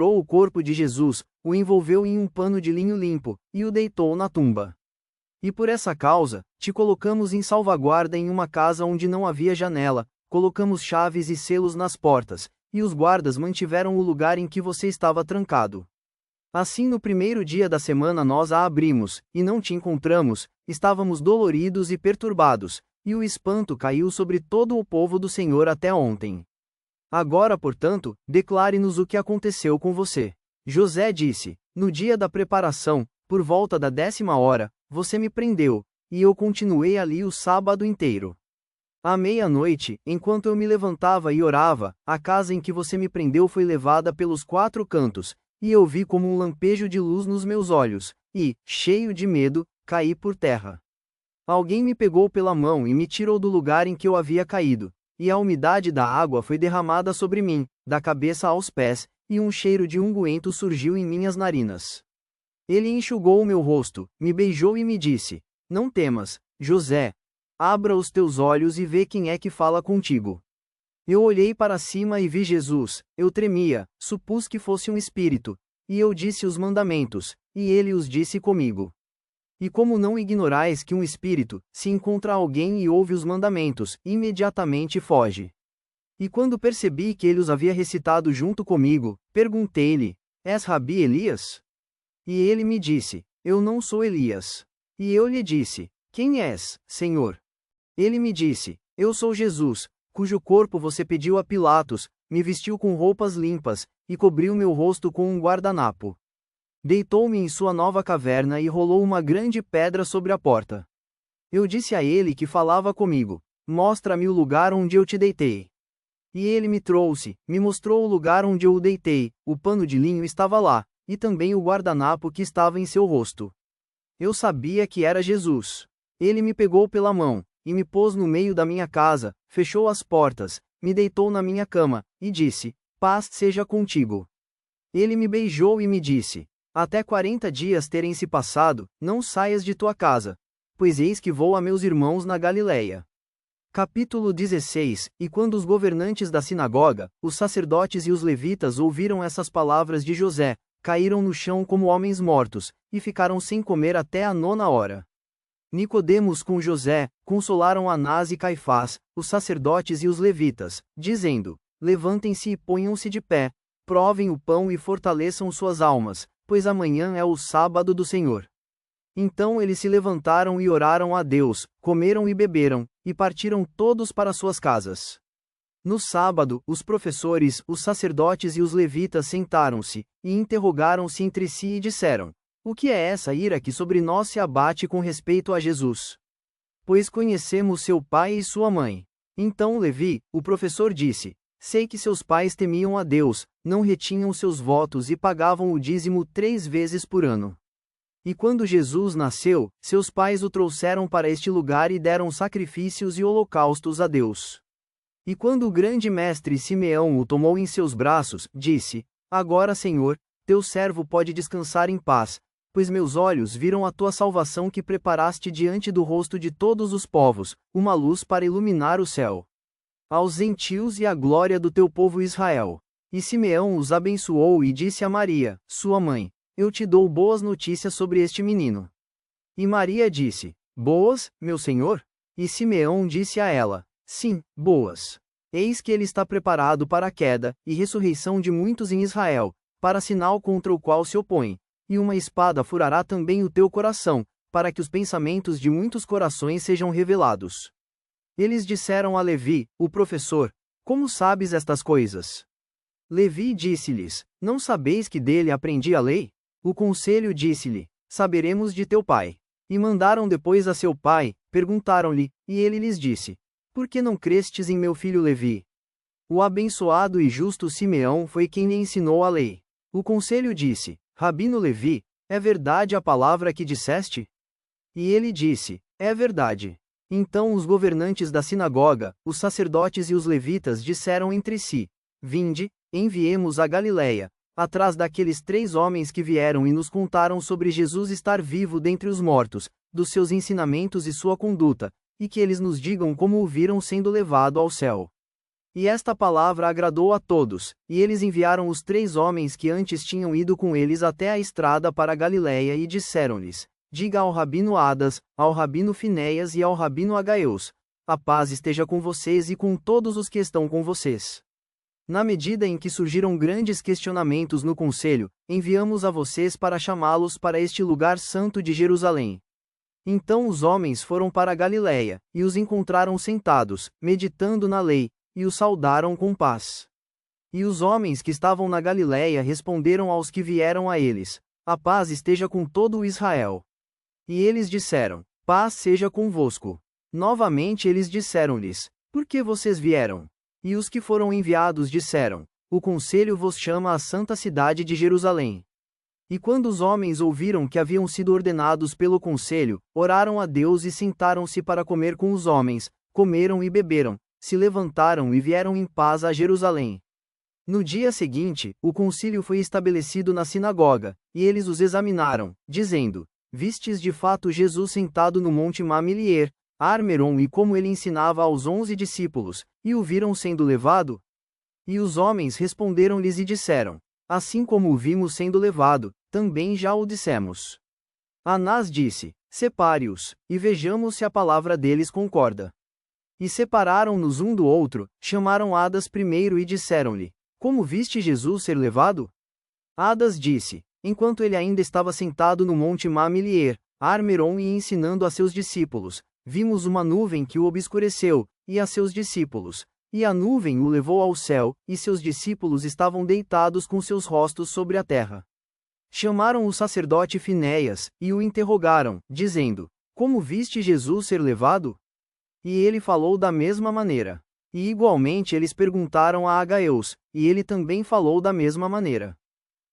o corpo de Jesus, o envolveu em um pano de linho limpo, e o deitou na tumba. E por essa causa, te colocamos em salvaguarda em uma casa onde não havia janela, colocamos chaves e selos nas portas, e os guardas mantiveram o lugar em que você estava trancado. Assim no primeiro dia da semana nós a abrimos, e não te encontramos, estávamos doloridos e perturbados, e o espanto caiu sobre todo o povo do Senhor até ontem. Agora, portanto, declare-nos o que aconteceu com você. José disse: no dia da preparação, por volta da 10ª hora, você me prendeu, e eu continuei ali o sábado inteiro. À meia-noite, enquanto eu me levantava e orava, a casa em que você me prendeu foi levada pelos 4 cantos, e eu vi como um lampejo de luz nos meus olhos, e, cheio de medo, caí por terra. Alguém me pegou pela mão e me tirou do lugar em que eu havia caído, e a umidade da água foi derramada sobre mim, da cabeça aos pés, e um cheiro de unguento surgiu em minhas narinas. Ele enxugou o meu rosto, me beijou e me disse: não temas, José. Abra os teus olhos e vê quem é que fala contigo. Eu olhei para cima e vi Jesus, eu tremia, supus que fosse um espírito, e eu disse os mandamentos, e ele os disse comigo. E como não ignorais que um espírito, se encontra alguém e ouve os mandamentos, imediatamente foge. E quando percebi que ele os havia recitado junto comigo, perguntei-lhe: és Rabi Elias? E ele me disse: eu não sou Elias. E eu lhe disse: quem és, Senhor? Ele me disse: eu sou Jesus, cujo corpo você pediu a Pilatos, me vestiu com roupas limpas, e cobriu meu rosto com um guardanapo. Deitou-me em sua nova caverna e rolou uma grande pedra sobre a porta. Eu disse a ele que falava comigo: mostra-me o lugar onde eu te deitei. E ele me trouxe, me mostrou o lugar onde eu o deitei, o pano de linho estava lá, e também o guardanapo que estava em seu rosto. Eu sabia que era Jesus. Ele me pegou pela mão, e me pôs no meio da minha casa, fechou as portas, me deitou na minha cama, e disse: paz seja contigo. Ele me beijou e me disse: até 40 dias terem se passado, não saias de tua casa, pois eis que vou a meus irmãos na Galileia. Capítulo 16. E quando os governantes da sinagoga, os sacerdotes e os levitas ouviram essas palavras de José, caíram no chão como homens mortos, e ficaram sem comer até a 9ª hora. Nicodemos com José, consolaram Anás e Caifás, os sacerdotes e os levitas, dizendo: levantem-se e ponham-se de pé, provem o pão e fortaleçam suas almas, pois amanhã é o sábado do Senhor. Então eles se levantaram e oraram a Deus, comeram e beberam, e partiram todos para suas casas. No sábado, os professores, os sacerdotes e os levitas sentaram-se, e interrogaram-se entre si e disseram: o que é essa ira que sobre nós se abate com respeito a Jesus? Pois conhecemos seu pai e sua mãe. Então Levi, o professor disse: sei que seus pais temiam a Deus, não retinham seus votos e pagavam o dízimo 3 vezes por ano. E quando Jesus nasceu, seus pais o trouxeram para este lugar e deram sacrifícios e holocaustos a Deus. E quando o grande mestre Simeão o tomou em seus braços, disse: agora, Senhor, teu servo pode descansar em paz, pois meus olhos viram a tua salvação que preparaste diante do rosto de todos os povos, uma luz para iluminar o céu. Aos gentios e a glória do teu povo Israel. E Simeão os abençoou e disse a Maria, sua mãe: eu te dou boas notícias sobre este menino. E Maria disse: boas, meu senhor? E Simeão disse a ela: sim, boas. Eis que ele está preparado para a queda e ressurreição de muitos em Israel, para sinal contra o qual se opõe. E uma espada furará também o teu coração, para que os pensamentos de muitos corações sejam revelados. Eles disseram a Levi, o professor: como sabes estas coisas? Levi disse-lhes: não sabeis que dele aprendi a lei? O conselho disse-lhe: saberemos de teu pai. E mandaram depois a seu pai, perguntaram-lhe, e ele lhes disse: por que não crestes em meu filho Levi? O abençoado e justo Simeão foi quem lhe ensinou a lei. O conselho disse: Rabino Levi, é verdade a palavra que disseste? E ele disse: é verdade. Então os governantes da sinagoga, os sacerdotes e os levitas disseram entre si: vinde, enviemos a Galileia, atrás daqueles 3 homens que vieram e nos contaram sobre Jesus estar vivo dentre os mortos, dos seus ensinamentos e sua conduta, e que eles nos digam como o viram sendo levado ao céu. E esta palavra agradou a todos, e eles enviaram os 3 homens que antes tinham ido com eles até a estrada para a Galiléia e disseram-lhes: Diga ao rabino Adas, ao rabino Finéias e ao rabino Agaeus: a paz esteja com vocês e com todos os que estão com vocês. Na medida em que surgiram grandes questionamentos no conselho, enviamos a vocês para chamá-los para este lugar santo de Jerusalém. Então os homens foram para a Galiléia, e os encontraram sentados, meditando na lei, e os saudaram com paz. E os homens que estavam na Galiléia responderam aos que vieram a eles: a paz esteja com todo o Israel. E eles disseram: paz seja convosco. Novamente eles disseram-lhes: por que vocês vieram? E os que foram enviados disseram: o conselho vos chama à santa cidade de Jerusalém. E quando os homens ouviram que haviam sido ordenados pelo conselho, oraram a Deus e sentaram-se para comer com os homens, comeram e beberam, se levantaram e vieram em paz a Jerusalém. No dia seguinte, o concílio foi estabelecido na sinagoga, e eles os examinaram, dizendo: vistes de fato Jesus sentado no monte Mamilier, Armeron, e como ele ensinava aos 11 discípulos, e o viram sendo levado? E os homens responderam-lhes e disseram: assim como o vimos sendo levado, também já o dissemos. Anás disse: separe-os, e vejamos se a palavra deles concorda. E separaram-nos um do outro, chamaram Adas primeiro e disseram-lhe: como viste Jesus ser levado? Adas disse: enquanto ele ainda estava sentado no monte Mamilier, Armeron, e ensinando a seus discípulos, vimos uma nuvem que o obscureceu, e a seus discípulos. E a nuvem o levou ao céu, e seus discípulos estavam deitados com seus rostos sobre a terra. Chamaram o sacerdote Finéias, e o interrogaram, dizendo: como viste Jesus ser levado? E ele falou da mesma maneira. E igualmente eles perguntaram a Agaeus, e ele também falou da mesma maneira.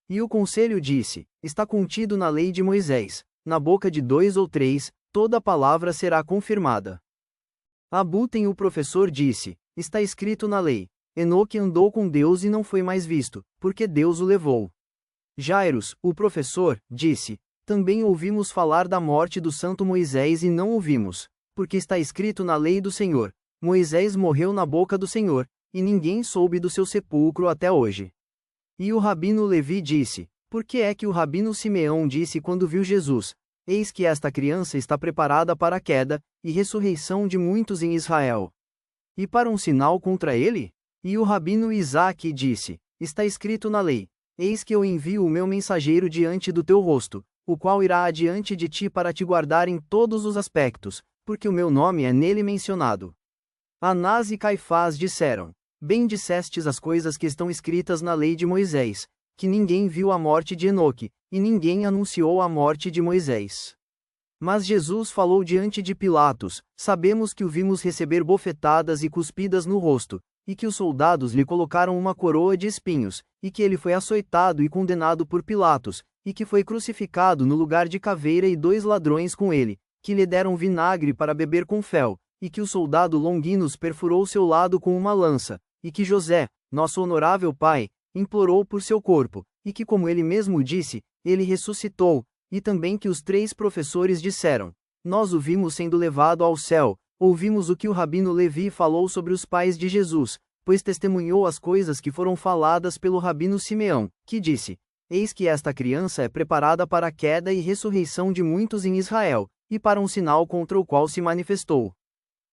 E o conselho disse: está contido na lei de Moisés, na boca de 2 ou 3, toda palavra será confirmada. Abutem, o professor, disse: está escrito na lei, Enoque andou com Deus e não foi mais visto, porque Deus o levou. Jairus, o professor, disse: também ouvimos falar da morte do santo Moisés e não ouvimos, porque está escrito na lei do Senhor: Moisés morreu na boca do Senhor, e ninguém soube do seu sepulcro até hoje. E o rabino Levi disse: por que é que o rabino Simeão disse quando viu Jesus: eis que esta criança está preparada para a queda e ressurreição de muitos em Israel? E para um sinal contra ele? E o rabino Isaque disse: está escrito na lei: eis que eu envio o meu mensageiro diante do teu rosto, o qual irá adiante de ti para te guardar em todos os aspectos, porque o meu nome é nele mencionado. Anás e Caifás disseram: bem dissestes as coisas que estão escritas na lei de Moisés, que ninguém viu a morte de Enoque, e ninguém anunciou a morte de Moisés. Mas Jesus falou diante de Pilatos: sabemos que o vimos receber bofetadas e cuspidas no rosto, e que os soldados lhe colocaram uma coroa de espinhos, e que ele foi açoitado e condenado por Pilatos, e que foi crucificado no lugar de caveira e 2 ladrões com ele, que lhe deram vinagre para beber com fel, e que o soldado Longinos perfurou seu lado com uma lança, e que José, nosso honorável pai, implorou por seu corpo, e que, como ele mesmo disse, ele ressuscitou, e também que os 3 professores disseram: nós o vimos sendo levado ao céu. Ouvimos o que o rabino Levi falou sobre os pais de Jesus, pois testemunhou as coisas que foram faladas pelo rabino Simeão, que disse: eis que esta criança é preparada para a queda e ressurreição de muitos em Israel, e para um sinal contra o qual se manifestou.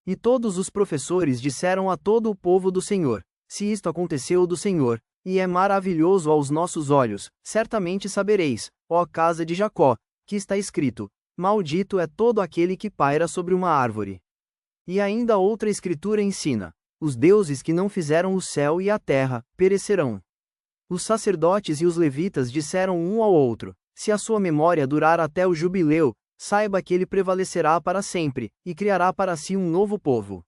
E todos os professores disseram a todo o povo do Senhor: se isto aconteceu do Senhor, e é maravilhoso aos nossos olhos, certamente sabereis, ó casa de Jacó, que está escrito: maldito é todo aquele que paira sobre uma árvore. E ainda outra escritura ensina: os deuses que não fizeram o céu e a terra, perecerão. Os sacerdotes e os levitas disseram um ao outro: se a sua memória durar até o jubileu, saiba que ele prevalecerá para sempre, e criará para si um novo povo.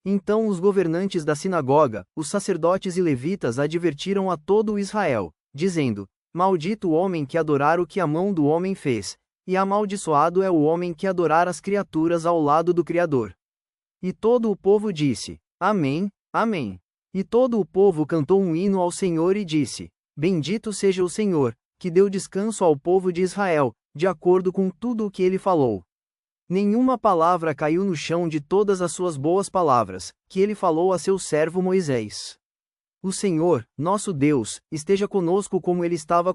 Então os governantes da sinagoga, os sacerdotes e levitas advertiram a todo o Israel, dizendo: maldito o homem que adorar o que a mão do homem fez, e amaldiçoado é o homem que adorar as criaturas ao lado do Criador. E todo o povo disse: amém, amém. E todo o povo cantou um hino ao Senhor e disse: bendito seja o Senhor, que deu descanso ao povo de Israel, de acordo com tudo o que ele falou. Nenhuma palavra caiu no chão de todas as suas boas palavras, que ele falou a seu servo Moisés. O Senhor, nosso Deus, esteja conosco como ele estava com